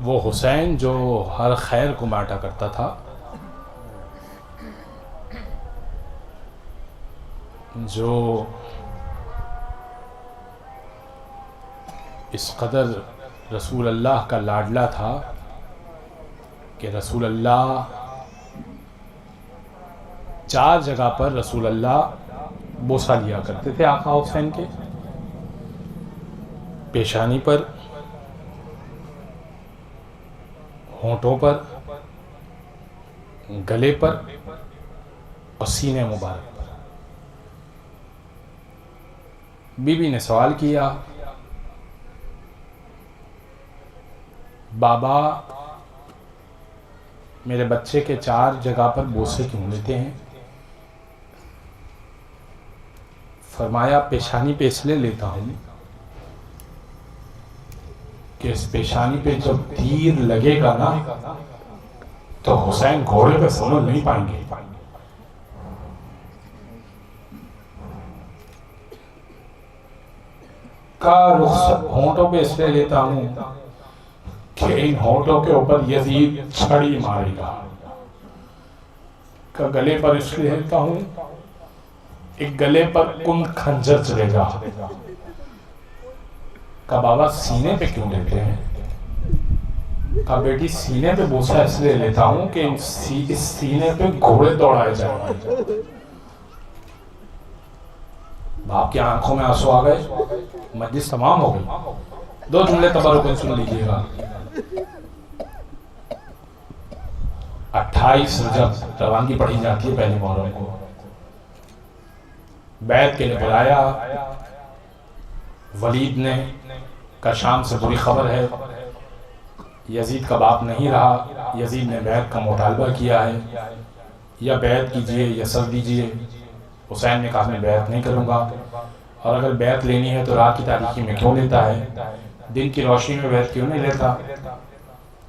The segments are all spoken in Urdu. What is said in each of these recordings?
وہ حسین جو ہر خیر کو بانٹا کرتا تھا، جو اس قدر رسول اللہ کا لاڈلا تھا کہ رسول اللہ 4 جگہ پر رسول اللہ بوسہ لیا کرتے تھے آقا حسین کے، پیشانی پر، ہونٹوں پر، گلے پر اور سینے مبارک پر۔ بی بی نے سوال کیا، بابا میرے بچے کے 4 جگہ پر بوسے کیوں لیتے ہیں؟ فرمایا پیشانی پہ اس لیے لیتا ہوں کہ اس پیشانی پہ جب تیر لگے گا نا تو حسین گھوڑے پہ سنبھل نہیں پائیں گے۔ کا رخصت ہونٹوں پہ اس لیے لیتا ہوں کہ ان ہونٹوں کے اوپر یزید چھڑی مارے گا۔ کا گلے پر اس لیے لیتا ہوں ایک گلے پر کن خنجر چلے گا۔ کا بابا سینے پہ کیوں لیتے ہیں؟ کا بیٹی سینے پہ بوسہ اس لیے لیتا ہوں کہ اس سینے پہ گھوڑے دوڑائے جائیں۔ باپ کی آنکھوں میں آنسو آ گئے، مجلس تمام ہو گئی۔ 2 جملے تبرکن سن لیجئے گا۔ 28 رجب روانگی پڑھی جاتی ہے پہلی محرم کو، بیعت کے لیے بلایا۔ ولید نے کا شام سے بری خبر ہے، یزید کا باپ نہیں رہا، یزید نے بیعت کا مطالبہ کیا ہے، یا بیعت کیجئے یا سر دیجئے۔ حسین نے کہا میں بیعت نہیں کروں گا، اور اگر بیعت لینی ہے تو رات کی تاریکی میں کیوں لیتا ہے، دن کی روشنی میں بیعت کیوں نہیں لیتا؟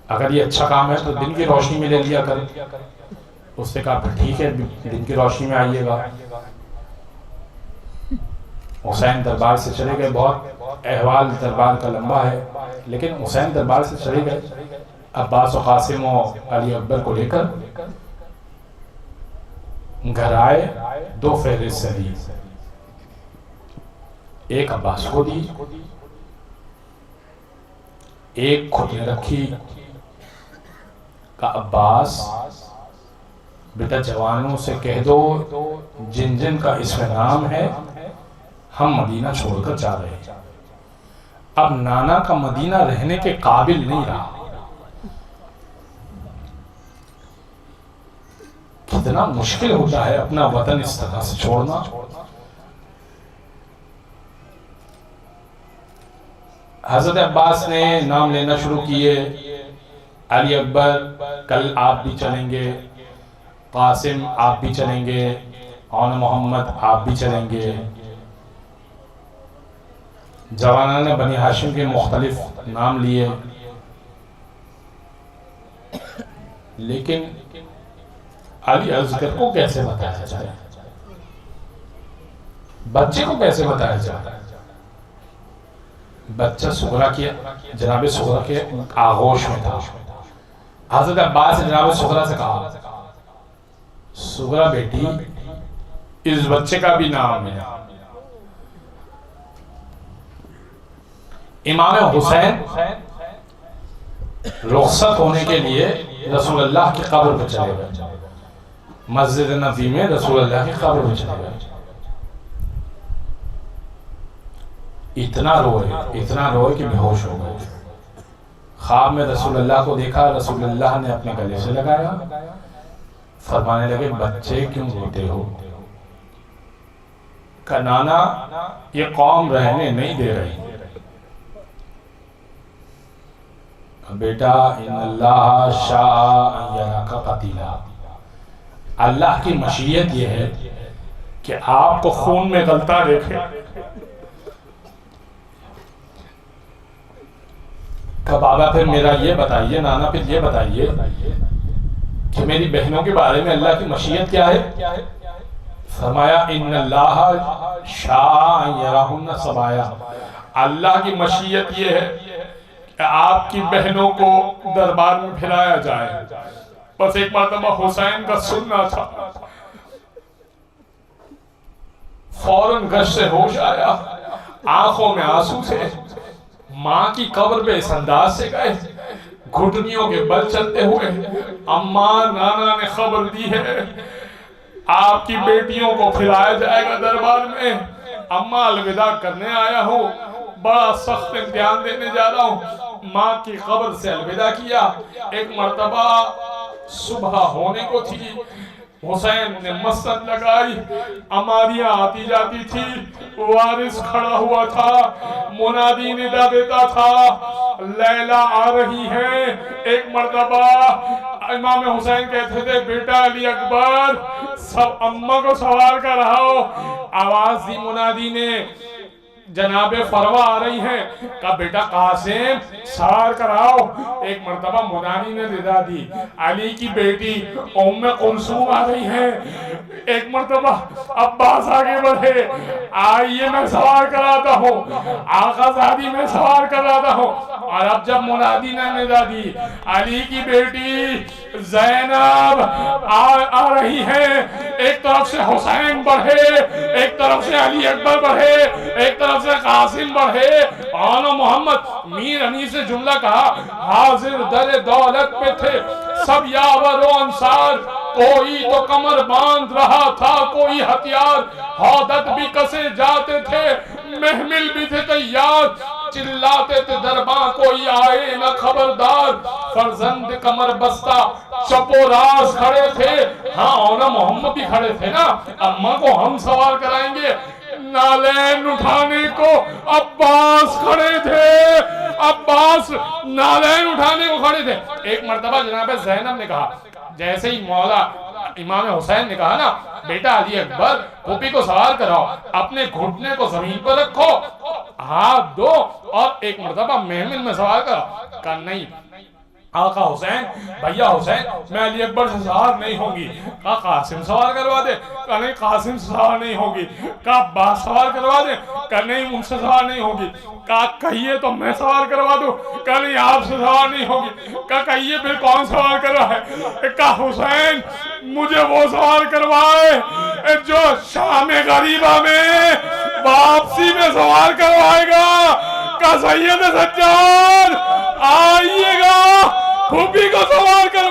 اگر یہ اچھا کام ہے تو دن کی روشنی میں لے لیا کر۔ اس نے کہا پھر ٹھیک ہے دن کی روشنی میں آئیے گا۔ حسین دربار سے چلے گئے، بہت احوال دربار کا لمبا ہے، لیکن حسین دربار سے چلے گئے عباس و قاسم و علی اکبر کو لے کر۔ گھر آئے، 2 فہرست دی، ایک عباس کو دی، ایک خود نے رکھی۔ کہ عباس بیٹا جوانوں سے کہہ دو جن جن کا اس میں نام ہے ہم مدینہ چھوڑ کر جا رہے ہیں۔ اب نانا کا مدینہ رہنے کے قابل نہیں رہا۔ کتنا مشکل ہوتا ہے اپنا وطن اس طرح سے چھوڑنا۔ حضرت عباس نے نام لینا شروع کیے، علی اکبر کل آپ بھی چلیں گے، قاسم آپ بھی چلیں گے، عون محمد آپ بھی چلیں گے۔ جوانان نے بنی ہاشم کے مختلف نام لیے، لیکن علی اصغر کو کیسے بتایا جائے، بچے کو کیسے بتایا جائے؟ بچہ سغرا کی جناب سغرا کے آغوش میں تھا۔ حضرت عباس نے جناب سغرا سے کہا سغرا بیٹی اس بچے کا بھی نام ہے۔ امام حسین رخصت ہونے کے لیے رسول اللہ کی قبر پر چلے گئے، مسجد نبوی میں رسول اللہ کی قبر پر چلے گئے۔ اتنا روئے کہ بے ہوش ہو گئے۔ خواب میں رسول اللہ کو دیکھا، رسول اللہ نے اپنے گلے سے لگایا، فرمانے لگے بچے کیوں روتے ہو؟ کہ نانا یہ قوم رہنے نہیں دے رہی۔ بیٹا ان اللہ شاء ان یراک قتیلا، اللہ کی مشیت یہ ہے کہ آپ کو خون میں غلطہ دیکھے۔ کہ بابا پھر میرا یہ بتائیے، نانا پھر یہ بتائیے کہ میری بہنوں کے بارے میں اللہ کی مشیت کیا ہے؟ فرمایا ان اللہ شاء ان یراہن سبایا، اللہ کی مشیت یہ ہے کہ کہ آپ کی بہنوں کو دربار میں پھیلایا جائے. بس ایک مرتبہ حسین کا سننا تھا. فوراً گش سے ہوش آیا، آنکھوں میں آنسو تھے. ماں کی قبر پہ اس انداز سے گئے، گھٹنیوں کے بل چلتے ہوئے. اماں، نانا نے خبر دی ہے آپ کی بیٹیوں کو پھیلایا جائے گا دربار میں. اماں، الوداع کرنے آیا ہوں، بڑا سخت امتحان دینے جا رہا ہوں. ماں کی قبر سے الوداع کیا. ایک مرتبہ صبح ہونے کو تھی، حسین نے مسند لگائی، اماریاں آتی جاتی تھی، وارث کھڑا ہوا تھا، منادی ندا دیتا تھا، لیلا آ رہی ہے. ایک مرتبہ امام حسین کہتے تھے، بیٹا علی اکبر، سب اماں کو سوار کر رہا. آواز دی منادی نے، جناب فروا آ رہی ہیں. کہا بیٹا قاسم سوار کراؤ. ایک مرتبہ منادی نے ندا دی، علی کی بیٹی ام کلثوم آ رہی ہیں. ایک مرتبہ عباس آگے بڑھے، آئیے میں سوار کراتا ہوں، آقا زادی میں سوار کراتا ہوں. اور اب جب منادی نے ندا دی، علی کی بیٹی زینب آ رہی ہیں، ایک طرف سے حسین بڑھے، ایک طرف سے علی اکبر بڑھے، ایک طرف سے قاسم بڑھے. آنا محمد میر انیس سے جملہ کہا، حاضر در دولت پہ تھے سب یاور و انصار، کوئی تو کمر باندھ رہا تھا کوئی ہتھیار. حودت بھی کسے جاتے تھے، محمل بھی تھے تیار، چلاتے تھے درباں کوئی آئے نہ خبردار. فرزند کمر بستہ چپ و راز کھڑے تھے. ہاں اونا محمد بھی کھڑے تھے نا، اماں کو ہم سوار کرائیں گے. نالین اٹھانے کو عباس کھڑے تھے، عباس نالین اٹھانے کو کھڑے تھے. ایک مرتبہ جناب زینب نے کہا، جیسے ہی مولا امام حسین نے کہا نا، بیٹا علی اکبر پھوپھی کو سوار کراؤ، اپنے گھٹنے کو زمین پر رکھو، ہاتھ دو اور ایک مرتبہ محمل میں سوار کراؤ. کہا نہیں آقا حسین، بھیا حسین، میں علی اکبر سے سوار نہیں ہوں گی. کہا قاسم سوار کروا دے. کہا نہیں قاسم سے سوار نہیں ہوگی. کہا عباس سوار کروا دے. کہا نہیں مجھ سے سوار نہیں ہوگی. کہا کہیے تو میں سوار کروا دوں. کہا نہیں آپ سے سوار نہیں ہوگی. کہا کہیے پھر کون سوار کروائے. کہا حسین مجھے وہ سوار کروائے جو شام غریبہ میں واپسی میں سوار کروائے گا. کہا سید سجاد آئیے گا، پھوپھی کو سوار کروائے